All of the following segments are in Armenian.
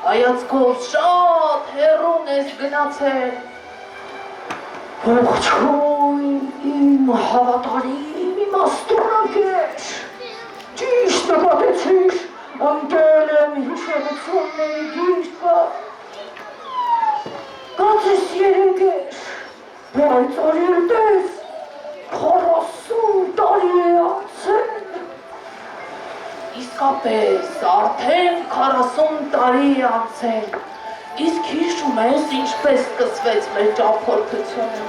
Հայացքով շատ հեռուն ես գնացել, ողջույն իմ հավատարիմ իմաստունագեշ, ճիշտ նկատեցիր, ընկել եմ հիշողությունների գիրկը, կացես երեգեշ, բայց արիլտես 40 տարի է անցել, իսկապես արդեն 40 տարի է անցել, իսկ հիշում ես ինչպես սկսվեց մեր ճամփորդությունը,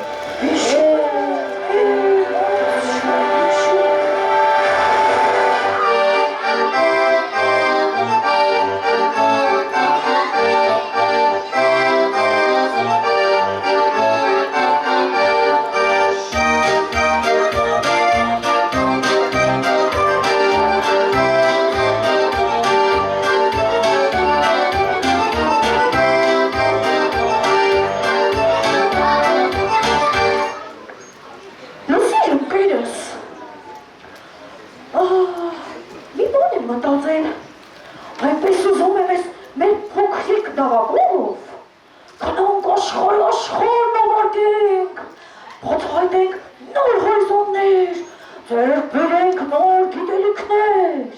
բացահայտենք նոր հորիզոններ, ձեռք բերենք նոր գիտելիքներ։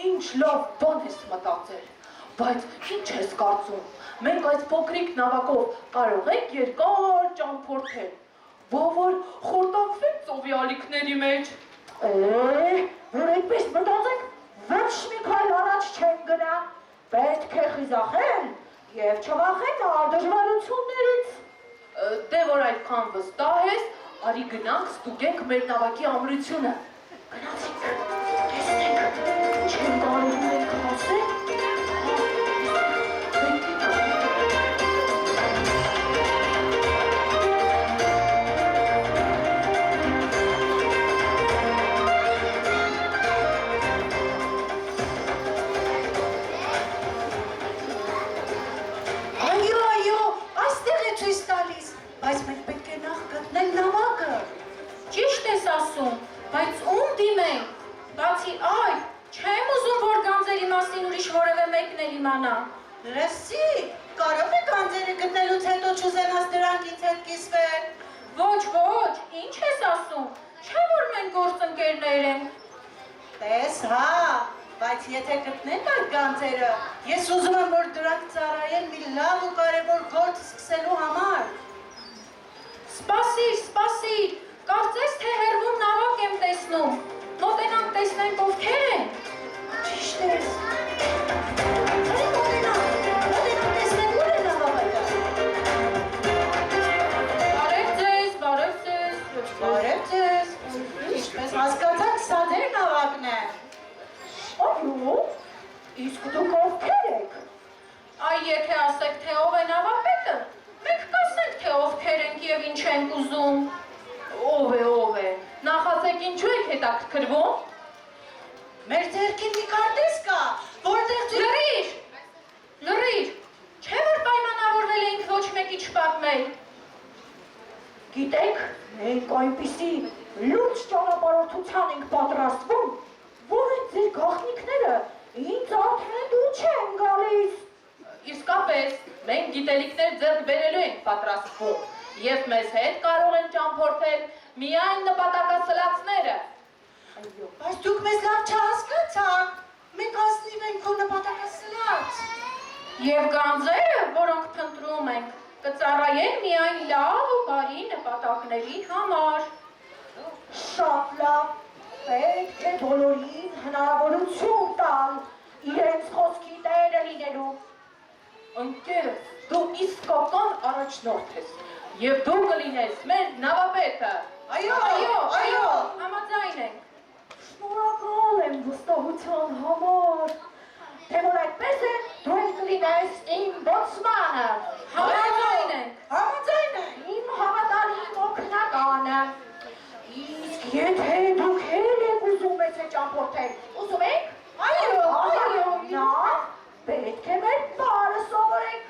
Ինչ լավ բան ես մտածել, բայց ինչ ես կարծում, մենք այս փոքրիկ նավակով կարող ենք երկար ճամփորդել, որ խորտակվենք ծովի ալիքների մեջ։ Որ այդպես մտածենք, ոչ մի քայլ առաջ չեն գնա, պետք է խիզախել և չվախենալ դժվարություններից։ Դե որ այդքան վստահ ես, արի գնանք ստուգենք մեր նավակի ամրությունը։ Գնացինք, տեսնենք, չեն կարող մենք հասենք։ Բայց մենք պետք է նախ գտնել նավակը։ Ճիշտ ես ասում, բայց ում դիմենք, բացի այդ, չեմ ուզում, որ գանձերի մասին ուրիշ որևէ մեկն էլ իմանա։ Լսի, կարող է գանձերը գտնելուց հետո չուզենաս դրանք ինձ հետ կիսվել։ Ոչ, ինչ ես ասում, չէ որ մենք գործընկերներ ենք։ Տես հա, բայց եթե գտնենք այդ գանձերը, ես ուզում եմ, որ դրանք ծառայեն մի լավ ու կարևոր գործ սկսելու համար։ Սպասիր, կարծես թե հեռվում նավակ եմ տեսնում, մոտենանք տեսնենք ովքեր են։ Ճիշտ ես։ Մոտենանք տեսնենք ուր է նավակը։ Բարև ձեզ։ Ինչպես հասկացաք, սա ձեր նավակն է։ Այո, իսկ դուք ովքեր եք։ Այ եթե ասեք, թե ով է նավապետը, մենք կասենք, թե ովքեր ենք և ինչ ենք ուզում։ Ով է, նախացեք ինչու եք հետաքրքրվում։ Մեր ձեռքին մի քարտեզ կա, որտեղ Լռիր, չէ որ պայմանավորվել էինք ոչ մեկի չպատմել։ Գիտեք, մենք այնպիսի լուրջ ճանապարհորդության ենք պատրաստվում, որ այդ ձեր գաղտնիքները ինձ արդեն դու չեն գալիս։ Իսկապես, մենք գիտելիքներ ձեռք բերելու ենք պատրաստվում, և մեզ հետ կարող են ճամփորդել միայն նպատակասլացները։ Բայց դուք մեզ լավ չհասկացաք, մենք հասնիվ ենք քո նպատակասլաց։ Եվ գանձերը, որոնք փնտրում ենք, կծառայեն միայն լավ ու բարի նպատակների համար։ Շատ լավ, պետք է բոլորին հնարավորություն տալ իրենց խոսքի տերը լինելու։ Ընկերս, դու իսկական առաջնորդ ես, և դու կլինես մեր նավապետը։ Այո, համաձայն ենք։ Շնորհակալ եմ վստահության համար, թե որ այդպես է, դու էլ կլինես իմ բոցմանը։ Համաձայն ենք։ Իմ հավատարիմ օգնականը։ Իսկ եթե դուք էլ եք ուզում մեզ հետ ճամփորդել, ուզում եք։ Այո, նա պետք է մեր բառը սովորեք։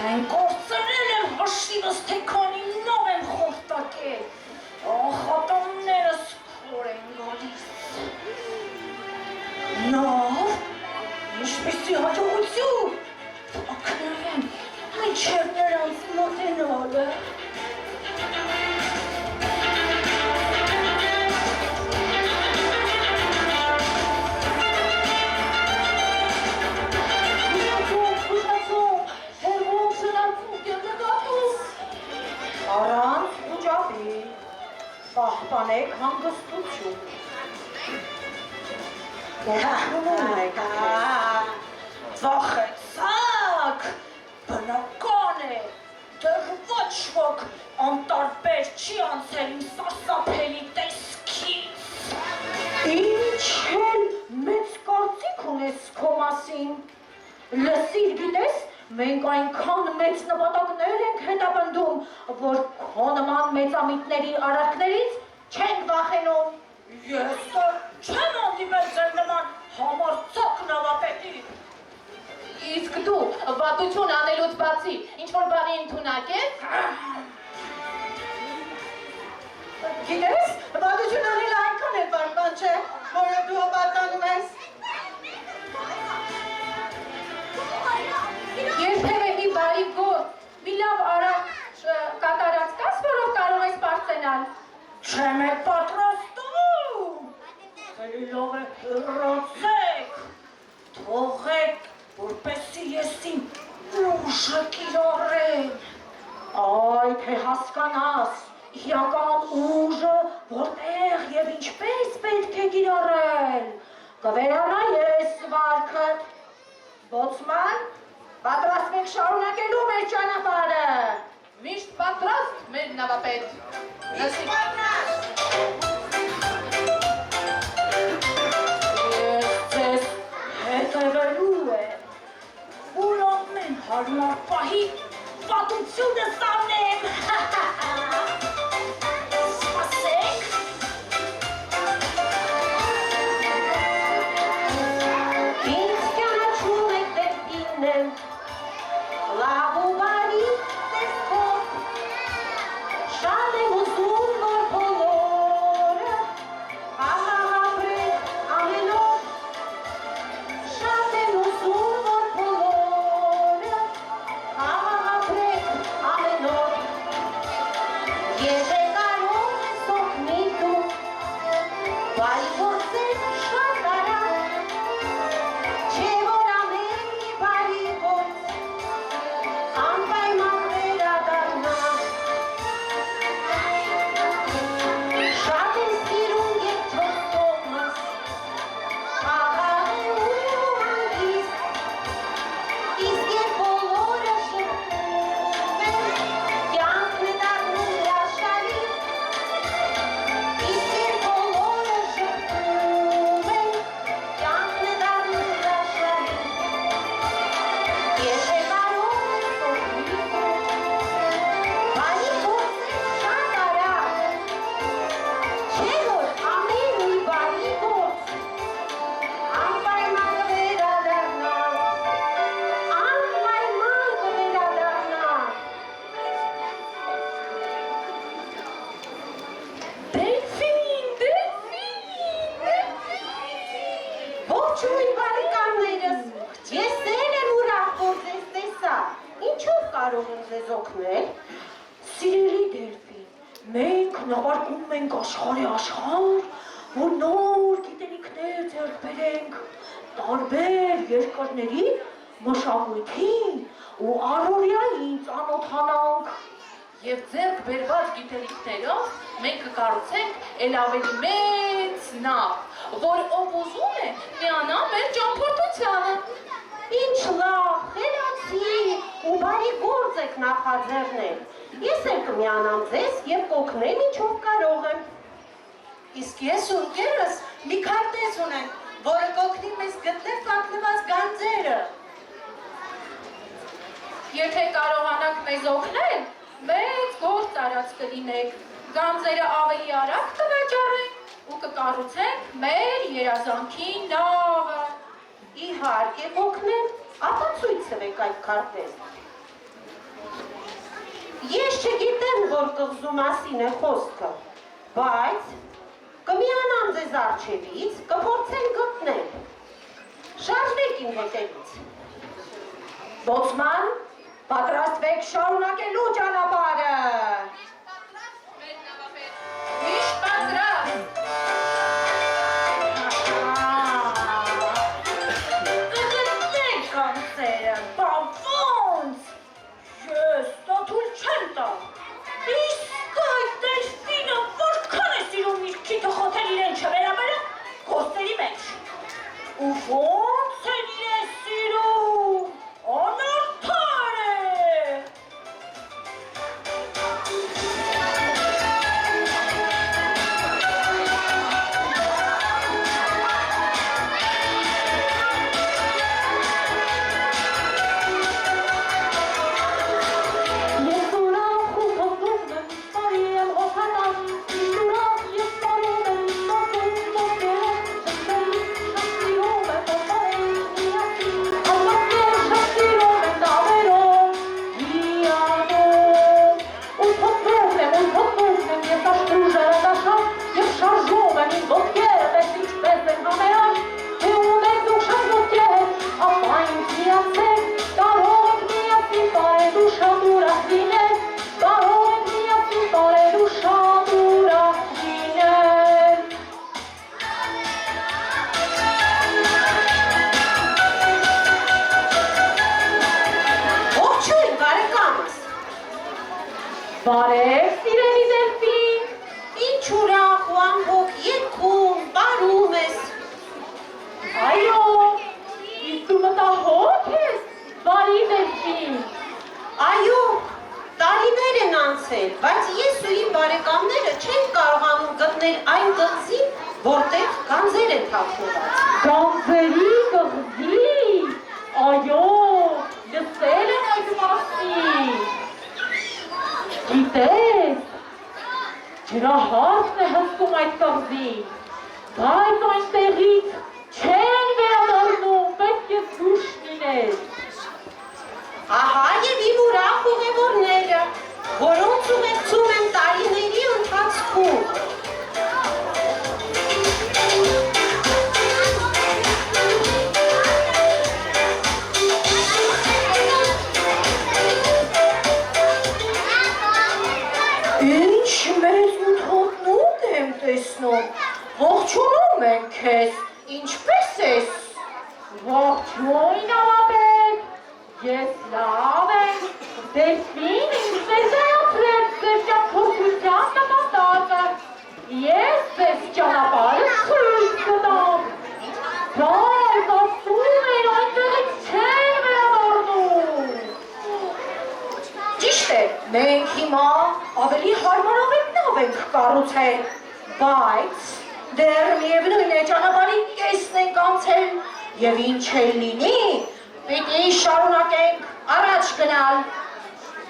Չեն կործրել եմ հաշիվս, թե քանի նավ եմ խորտակել, ախատաններս քոր են գալիս։ Նավ, ինչպիսի հաջողություն, ակնեմ, մինչև նրանց մոտենալը։ Առանց ուջապի, պահպանեք հանգստություն։ Վախեցաք, բնական է, դեռ ոչ ոք անտարբեր չի անցել իմ սարսափելի տեսքից։ Ինչ էլ մեծ կարծիք ունես քո մասին, լսիր գիտես, մենք այնքան մեծ նպատակներ ենք հետապնդում, որ քո նման մեծամիտների արարքներից չենք վախենում։ Ես չեմ հանդիպել ձեր նման համարձակ նավապետի։ Իսկ դու վատություն անելուց բացի ինչ-որ բանի ընդունակ ես։ Գիտես, վատություն անել այնքան էլ բարդ բան չէ, որը դու պատանում ես։ Երբևէ մի բարի գործ, մի լավ արարք կատարած կաս, որով կարող ես պարծենալ։ Չեմ է պատրաստում, էլի լավ է հեռացեք, թողեք, որպեսի ես իմ ուժը կիրառեմ։ Այ թե հասկանաս, իրական ուժը որտեղ և ինչպես պետք է կիրառել, կվերանայես վարքդ։ Բոցման, պատրաստվեք շարունակելու մեր ճանապարհը։ Միշտ պատրաստ մեր նավապետ։ Իսկ պատրաստ։ Ես ձեզ հետևելու եմ, որ ամեն հարմար պահի պատությունս անեմ։ Սպասեք։ Ինձ ճանաչում եք դեպքինեմ, լավ ու բարի տեսքով, շատ եմ ուզում, որ բոլորը ապրենք ամենով, շատ եմ ուզում, որ բոլորը ապրենք ամենով, եթե կարող ես օգնի դու, բարի գործեր շատ արագ, չէ որ ամեն մի բարի գործ անպայման վերադառնա։ Շատ եմ սիրում երբ չորս կողմս խաղաղ է ու հանգիստ, իսկ երբ բոլորը շփվում են, կյանքն է դառնում հրաշալի, իսկ երբ բոլորը շփվում են, կյանքն է դառնում հրաշալի, եթե կարող ես օգնի դու, բարի գործեր շատ արագ, չէ որ ամեն մի բարի գործ անպայման կվերադառնա, անպայման կվերադառնա։ Դելֆին, ողջույն բարեկամներս, ես ձեր եմ ուրախ, որ ձեզ տեսա, ինչով կարող եմ ձեզ օգնել։ Սիրելի Դելֆին, մենք նավարկում ենք աշխարհի աշխարհ, որ նոր գիտելիքներ ձեռք բերենք, տարբեր երկրների մշակույթին ու առօրյային ծանոթանանք։ Եվ ձեռք բերված գիտելիքներով մենք կկառուցենք էլ ավելի մեծ նավ, որ ով ուզում է միանա մեր ճամփորդությանը։ Ինչ լավ, խելացի ու բարի գործ եք նախաձեռնել։ Ես էլ կմիանամ ձեզ և կօգնեմ ինչով կարող եմ։ Իսկ ես ու ընկերս մի քարտեզ ունենք, որը կօգնի մեզ գտնել կանգնված գանձերը։ Եթե կարողանաք մեզ օգնել, մեծ գործ արած կլինեք, գանձերը ավելի արագ կվաճառենք ու կկառուցենք մեր երազանքի նավը։ Իհարկե կօգնեմ, ապա ցույց տվեք այդ քարտեզ։ Ես չգիտեմ, որ կղզու մասին է խոսքը, բայց կմիանամ ձեզ առջևից, կփորձեմ գտնել։ Շարժվեք իմ հետևից։ Բոցման, պատրաստվեք շարունակելու ճանապարհը։ Միշտ պատրաստ։ Կգտնեք կանցերը, բանվոնց։ Ես դա թույլ չեմ տա։ Իսկ այդ դելֆինը որքան է սիրում իր քիթը խոթել իրեն չվերաբերել գործերի մեջ։ Ու ոնց են իրեն սիրում, անարդար է։ Ես ուրախ ու հոգնում եմ, բարի եմ հոգատան, միշտ ուրախ ես տարում եմ, մոտում ոտերով, շփվելիս շփսիրում եմ, ոտարել միասին, ամբողջեր շփսիրում եմ դավերով, հիանում, ու փոքրում եմ, ես աշտրուժերը դաշավ, և շարժում եմ իմ ոտքերը, պես ինչպես են համերաշ, թե ունեք դուք շատ ոտքեր, ապա ինձ միացեք, կարող եք միասին բարել ու շատ ուրախ լինել, կարող եք միասին բարել ու շատ ուրախ լինել։ Ողջույն, բարեկամս։ Բարև, սիրելի դելֆին, Ինչ ուրախ ու ամբողջ երգում, բարում ես։ այո, իսկ դու մտահոգ ես, բարի դելֆին, Այո, տարիներ են անցել, բայց ես ու իմ բարեկամները չենք կարողանում գտնել այն կղզին, որտեղ գանձեր են թաքնված։ գանձերի կղզի, այո, լսել եմ այդ մասին, գիտես, ջրահարցն է հսկում այդ կղզին, բայց այնտեղից չեն վերադառնում, պետք է զուշ լինել։ Ահա եւ իմ ուրախ ուղևորները, որոնց ուղեկցում եմ տարիների ընթացքում։ Ինչ մեզ ու թոտնուտ եմ տեսնում, ողջունում ենք քեզ, ինչպես ես։ Ողջույն ավապետ, ես լավ եմ, դելֆին ինձ է ապրել ձեր ճամփորդության նպատակը, ես ձեզ ճանապարհը ցույց կտամ, բայց ասում են այնտեղից չեն վերադառնում։ Ճիշտ է, մենք հիմա ավելի հարմարավետ նավ ենք կառուցել, բայց դեռ միևնույն է ճանապարհի կեսն ենք անցել եւ ինչ էլ լինի, պիտի շարունակենք առաջ գնալ։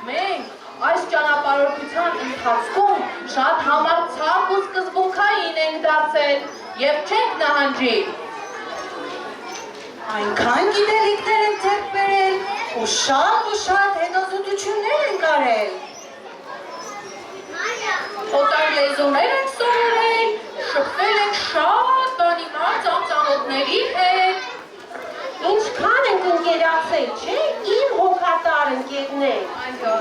Մենք այս ճանապարհորդության ընթացքում շատ համարձակ ու սկզբունքային ենք դարձել եւ չենք նահանջի։ Այնքան գիտելիքներ են ձեռք բերել ու շատ հետազոտություններ են կարել։ Օտար լեզուներ ենք սովորել, շփվել ենք շատ բանիմաց անծանոթների հետ։ Ինչքան ենք ընկերացել, չէ, իմ հոգատար ընկերներ։ Այո։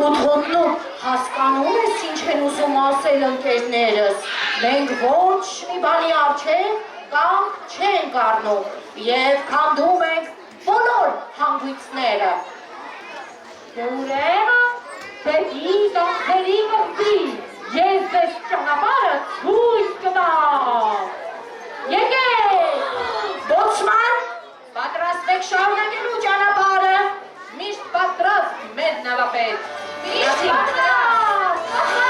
Ու թոտնու հասկանում ես ինչ են ուզում ասել ընկերներս, մենք ոչ մի բանի առջև կամ չենք առնում և քանդում ենք բոլոր հանգույցները։ Ուրեմն, դեպի գանձերի կղզի, ես ձեզ ճանապարհը ցույց կտամ։ Եկեք, բոցման, պատրաստվեք շարունակելու ճանապարհը, միշտ պատրաստ մեր նավապետ։ Միշտ պատրաստ, ահա։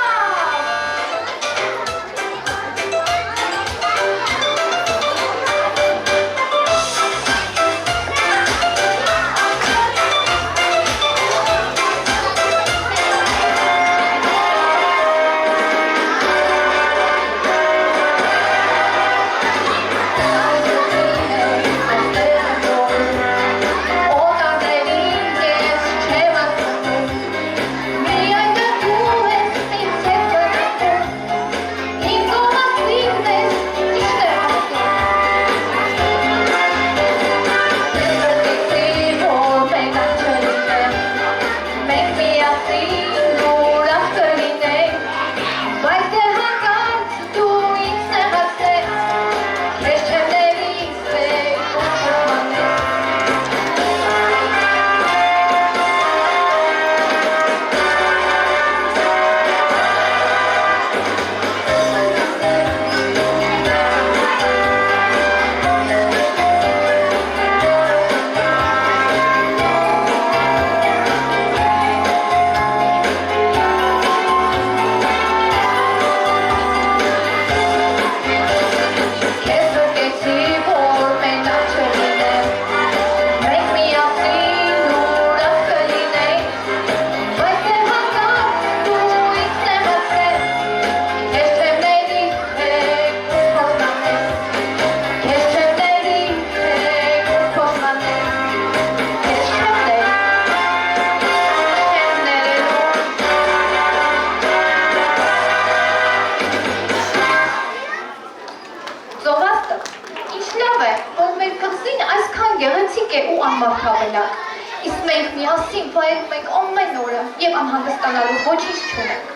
Իսկ մենք միասին վայելում ենք ամեն օրը և անհանգստանալու ոչինչ չունենք։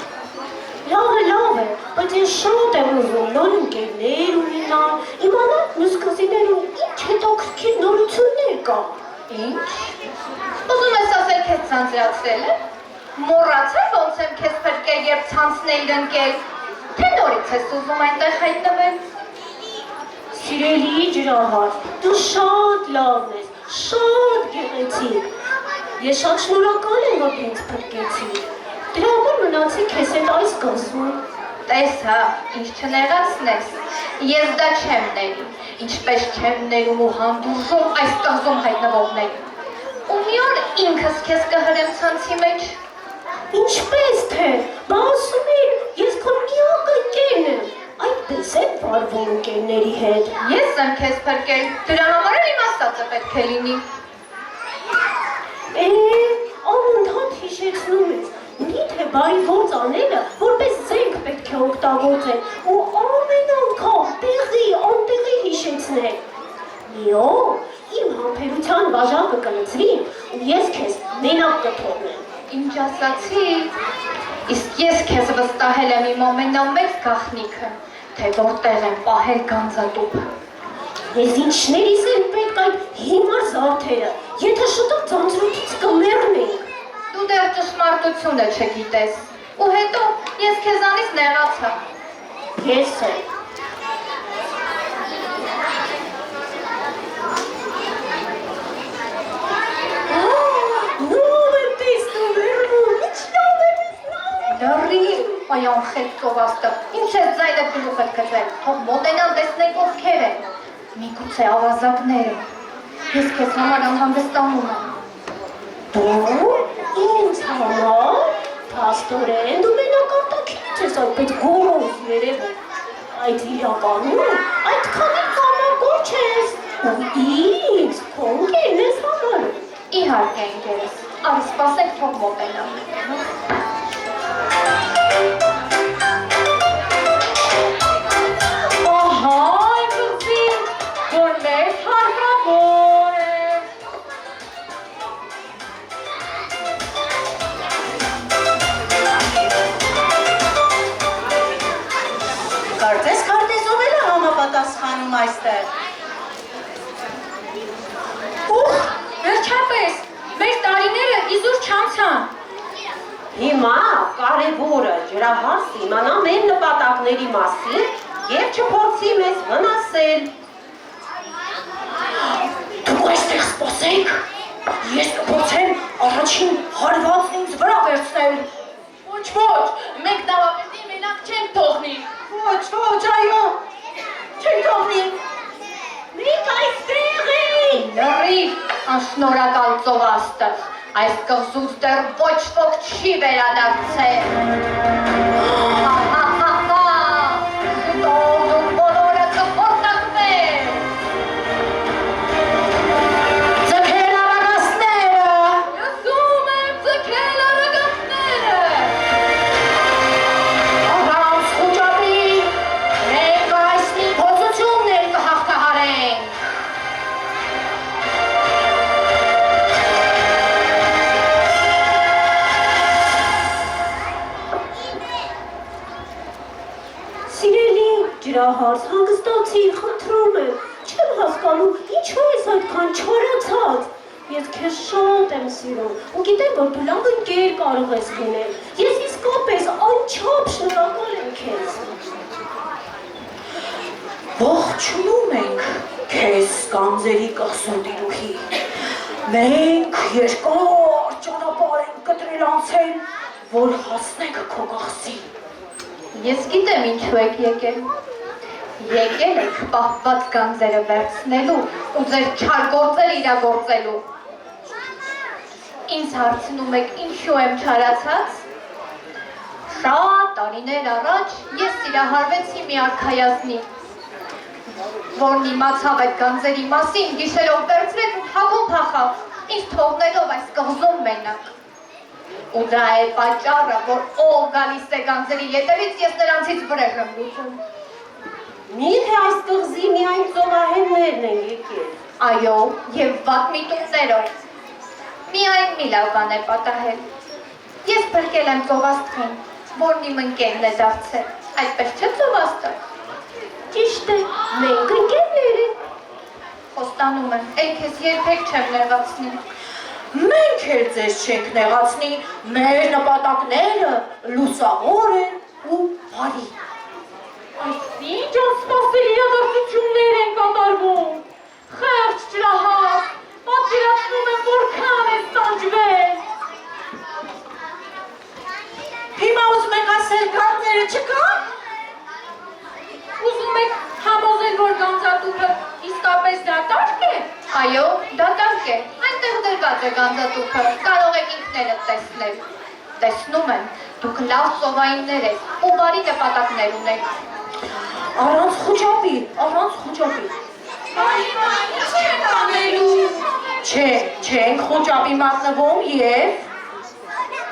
Լավ է, բայց ես շատ եմ ուզում նոր ընկերներ ունենալ, իմանալ մյուս կղզիներում ինչ հետաքրքիր նորություններ կա։ Ինչ։ Ուզում ես ասել քեզ ցանցրացրել է։ Մոռացա ոնց եմ քեզ փրկել, երբ ցանցներ ընկել։ Թե նորից ես ուզում այնտեղ հայտնվել։ Սիրելի ջրահար, դու շատ լավն ես, շատ գեղեցիկ։ Ես շատ շնորհակալ եմ, որ ինձ փրկեցիր։ Դրա համար մնացի քեզ հետ այս կղզում։ Տես հա, ինչ չնեղացնես, ես դա չեմ ների, ինչպես չեմ ներում ու հանդուրժում այս կղզում հայտնվողներին։ Ու մի օր ինքս քեզ կհրեմ ցանցի մեջ։ Ինչպես թե, բա ասում էի, ես քո միակ ընկերն եմ, այդպես է վարվում ընկերների հետ։ Ես եմ քեզ փրկել, դրա համար էլ իմ ասածը պետք է լինի։ Անընդհատ հիշեցնում ես, միթե բարի գործ անելը, որպես զենք պետք է օգտագործել ու ամեն անգամ տեղի, անտեղի հիշեցնել։ Մի օր իմ համբերության բաժակը կլցրի ու ես քեզ մենակ կթողնեմ։ Ինչ ասացի, իսկ ես քեզ վստահել եմ իմ ամենամեծ գաղտնիքը, թե որտեղ եմ պահել գանձատուփը։ Ես ինչներիս են պետք այդ հիմար զարդերը, եթե շուտով ձանձրուտից կմեռնենք։ Դու դեռ ճշմարտությունը չգիտես, ու հետո ես քեզանից նեղացա։ Ես եմ։ Լրի, այ անխետ ծովաստը, ինչ ես ձայնը գլուխդ գծել, թող մոտենան տեսնենք ովքեր են, միգուցե ավազակները, ես քեզ համար անհանգստանում եմ։ Դու ինձ համար, փաստորեն դու մենակ արտաքինից ես այդպես գոռոզ երևում, այդ իրականում այդքանի կամակոր չես, ու ինձ քո ընկերն ես համարում։ Իհարկե ընկերս, արի սպասեք թող մոտենան։ Ահա այն կղզին, որ մեզ հարկավոր է։ Կարծես քարտեզով էլ է համապատասխանում այստեղ։ Ուխ, վերջապես, մեր տարիները իզուր չանցան։ Հիմա կարևորը ջրահարս իմանա մեր նպատակների մասին և չփորձի մեզ վնասել։ Դուք այստեղ սպասեք, ես կփորձեմ առաջին հարվածն ինձ վրա վերցնել։ Ոչ, մենք դավապետի մենակ չենք թողնի։ Ոչ, այո, չեն թողնի։ Մենք այստեղ ենք։ Լրի, անշնորհակալ ծովաստը, այս կղզուց դեռ ոչ ոք չի վերադարձել։ Շուտով դուք բոլորը կխորտակվեք։ Ձգել արագածները։ Լսում եմ ձգել արագածները։ Առանց խուճապի, մենք այս մի փոփոխություններ կհաղթահարենք։ Սիրելի ջրահարս, հանգստացիր, խնդրում եմ, չեմ հասկանում, ինչու ես այդքան չորացած։ Ես քեզ շատ եմ սիրում ու գիտեմ, որ դու լավ ընկեր կարող ես լինել։ Ես իսկապես անչափ շնորհակալ եմ քեզ։ Ողջունում ենք քեզ Գանձերի կղզու տիրուհի։ Մենք երկար ճանապարհ ենք կտրել անցել, որ հասնենք քո կղզի։ Ես գիտեմ ինչու եք եկել։ Եկել եք պահված գանձերը վերցնելու ու ձեր չար գործերը իրագործելու։ Ինձ հարցնում եք ինչու եմ չարացած։ Շատ տարիներ առաջ ես սիրահարվեցի մի արքայազնի, որն իմացավ այդ գանձերի մասին, գիշերով վերցրեց ու թագում փախավ, ինձ թողնելով այս կղզում մենակ։ Ու դա է պատճառը, որ ով գալիս է գանձերի ետևից, ես նրանցից վրեժ եմ լուծում։ Միթե այս կղզի միայն ծովահեններն են եկել։ Այո, եւ վատ միտումներով։ Միայն մի լավ բան է պատահել։ Ես փրկել եմ ծովաստղին, որն իմ ընկերն է դարձել։ Այդպես չէ ծովաստղ։ Ճիշտ է, մենք ընկերներ ենք։ Խոստանում եմ, էլ քեզ երբեք չեմ նեղացնի։ Մենք էլ ձեզ չենք նեղացնի, մեր նպատակները լուսավոր են ու բարի։ Այս ինչ անսպասելի իրադարձություններ են կատարվում։ Խեղճ ջրահաս, պատկերացնում եմ որքան է ստանջվել։ Հիմա ուզում եք ասել գանձերը չկան։ Ուզում եք համոզել, որ գանձատուփը իսկապես դատարկ է։ Այո, դատարկ է։ Այնտեղ դրված է գանձատուփը, կարող եք ինքներդ տեսնել։ Տեսնում եմ, դուք լավ ծովայիններ եք ու բարի նպատակներ ունեք։ Առանց խոճապի, առանց խոճապի։ Չէ, չենք խոճապի մատնվում և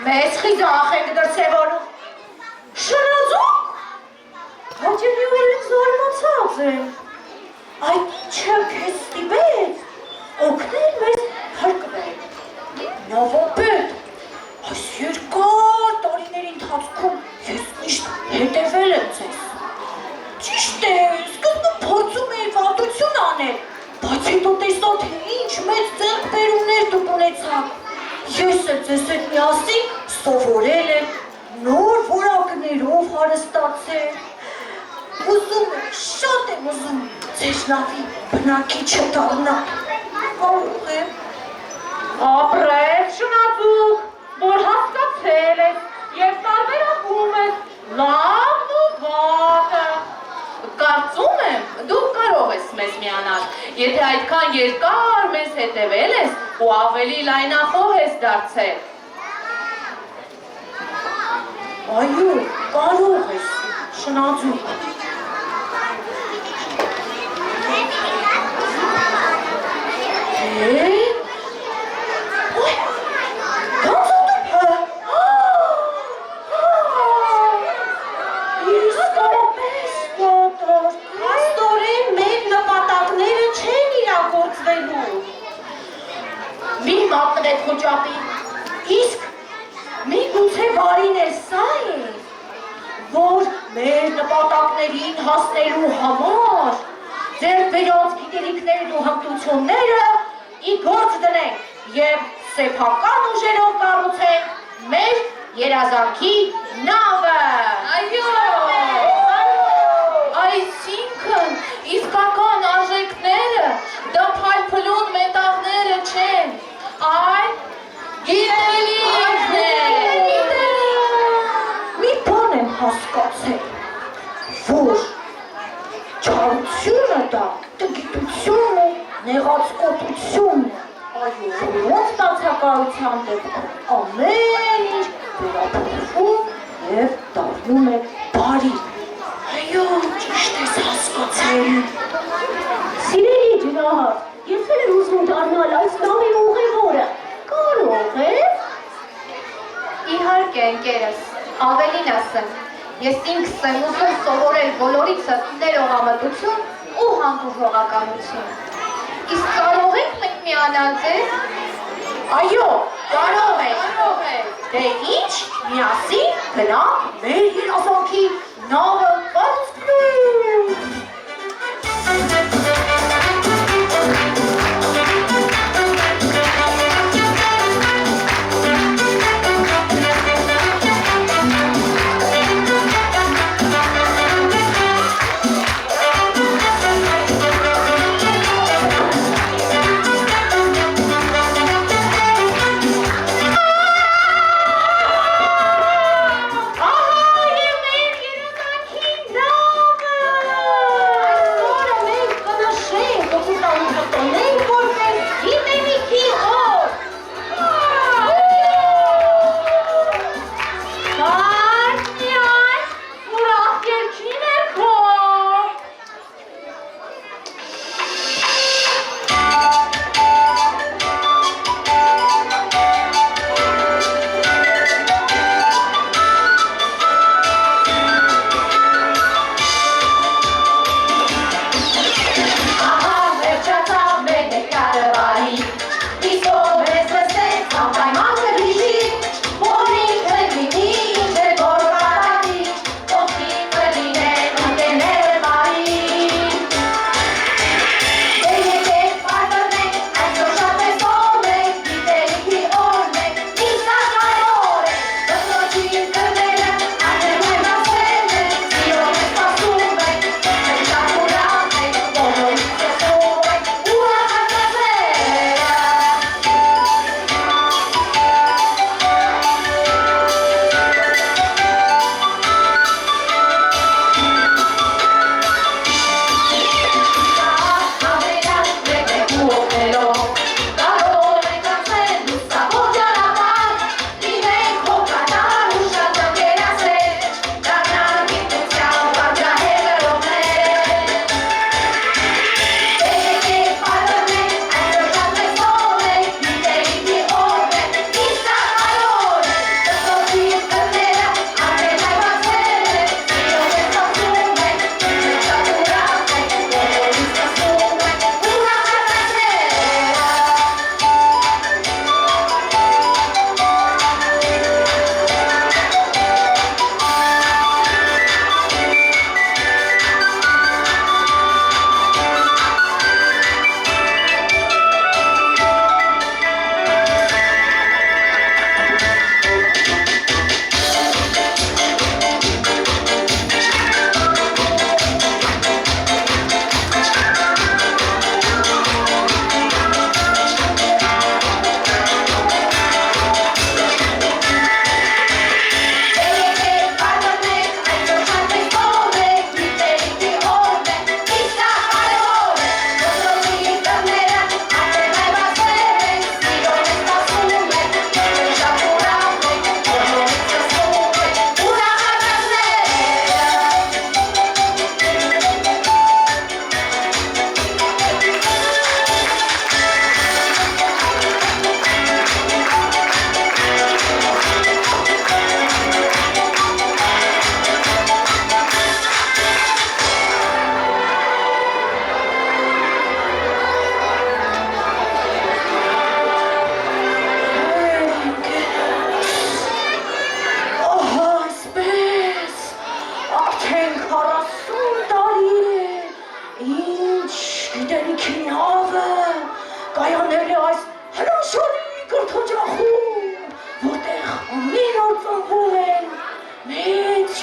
մեզ խիզախ ենք դրսևորում։ Շնաձում։ Հաճելիորեն զարմացած եմ։ Այդ ինչը քեզ ստիպեց օգնել մեզ փրկվել։ Նավապետ, այս երկար տարիների ընթացքում ես միշտ հետևել եմ ձեզ։ Ճիշտ է, սկզբում փորձում էի վատություն անել, բայց հետո տեսա, թե ինչ մեծ ձեռքբերումներ դուք ունեցաք։ Ես էլ ձեզ հետ միասին սովորել եմ, նոր որակներով հարստացել։ Ուզում եմ, շատ եմ ուզում ձեր նավի բնակիչը դառնալ։ Կարող եմ։ Ապրես շնաձուկ, որ հասկացել ես և տարբերակում ես լավն ու վատը։ Կարծում եմ, դու կարող ես մեզ միանալ, եթե այդքան երկար մեզ հետևել ես ու ավելի լայնախոհ ես դարձել։ Այո, կարող ես, շնաձուկ։ Աստորեն մեր նպատակները չեն իրագործվելու։ Մի մատնեք խոճապի, իսկ մի գուցե բարին էլ սա է, որ մեր նպատակներին հասնելու համար ձեր բերած գիտելիքներն ու հմտությունները ի գործ դնենք և սեփական ուժերով կառուցենք մեր երազանքի նավը։ Այո, այսինքն իսկական արժեքները դա փայլփլուն մետաղները չեն, այլ գիտելիքներ։ Մի բան եմ հասկացել, որ չարությունը դա գիտություն է, նեղացկոտություն է, որոնց բացակայության դեպքում ամեն ինչ վերափոխվում և դառնում է բարի։ Այո, ճիշտ ես հասկացել։ Սիրելի ջրահաս, ես էլ ուզում դառնալ այս նավի ուղևորը, կարող ես։ Իհարկե, ընկերս, ավելին ասեմ, ես ինքս եմ ուզում սովորել բոլորիցս ներողամտություն ու հանդուրժողականություն։ Իսկ կարող ենք մենք միանալ ձեզ։ Այո, կարող եք։ Դե ինչ, միասին գնանք մեր երազանքի նավը կառուցելու։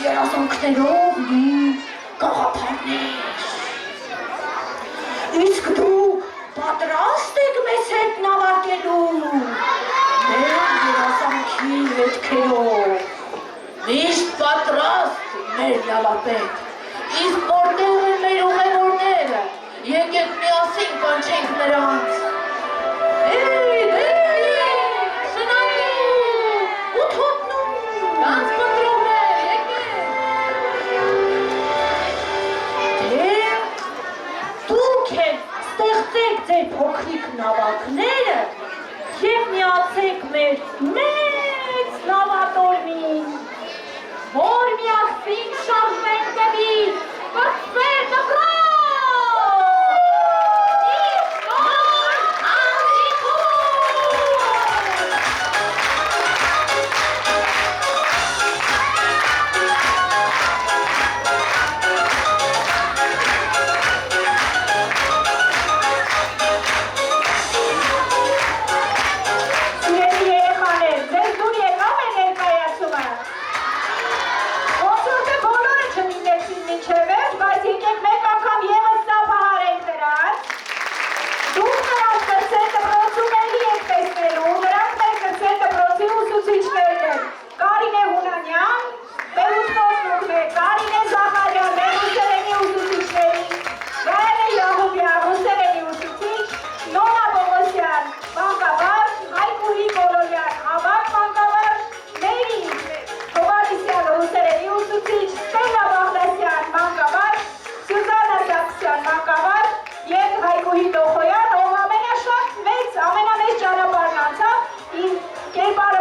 երազանքներով լի գաղափարներ։ Իսկ դուք պատրաստ եք մեզ հետ նավարկելու մեր երազանքի հետքերով։ Միշտ պատրաստ մեր լավապետ։ Իսկ որտեղ են մեր ուղևորները։ Եկեք միասին կանչենք նրանց։ Շնորհակալ։ Ու թողնում։ Կանց մտրում է, եկեք։ Դուք եք ստեղծեք ձեր փոքրիկ նավակները և միացեք մեր մեծ նավատորմին, որ միասին շարժվենք դեպի կրտսեր դպրոց։ Սիրելի երեխաներ, ձեզ դուր եկավ է ներկայացումը։ Ոնց որ թե բոլորը չմիտեցին մինչև վերջ, բայց եկեք մեկ անգամ ևս սափահարենք նրանց։ Դուք նրանց կրտսեր դպրոցում էլի եք տեսնելու, նրանք մեր կրտսեր դպրոցի ուսուցիչներն են։ Կարինե Հունանյան, Բելուտնով Նուրմե, Կարինե Զախարյան, մեր ռուսերենի ուսուցիչների, Գայանե Յահոբյան, ռուսերենի ուսուցիչ, Նոնա Պողոսյան, մանկավար, Հայկուհի Գոլորյան, ավագ մանկավար, Մերի Հովհաննիսյան, ռուսերենի ուսուցիչ, Ստելլա Բաղդասյան, մանկավար, Սյուզաննա Սարգսյան, մանկավար և Հայկուհի Տոխոյան, ով ամենաշատ մեծ, ամենամեծ ճանապարհն անցավ, իր կերպարը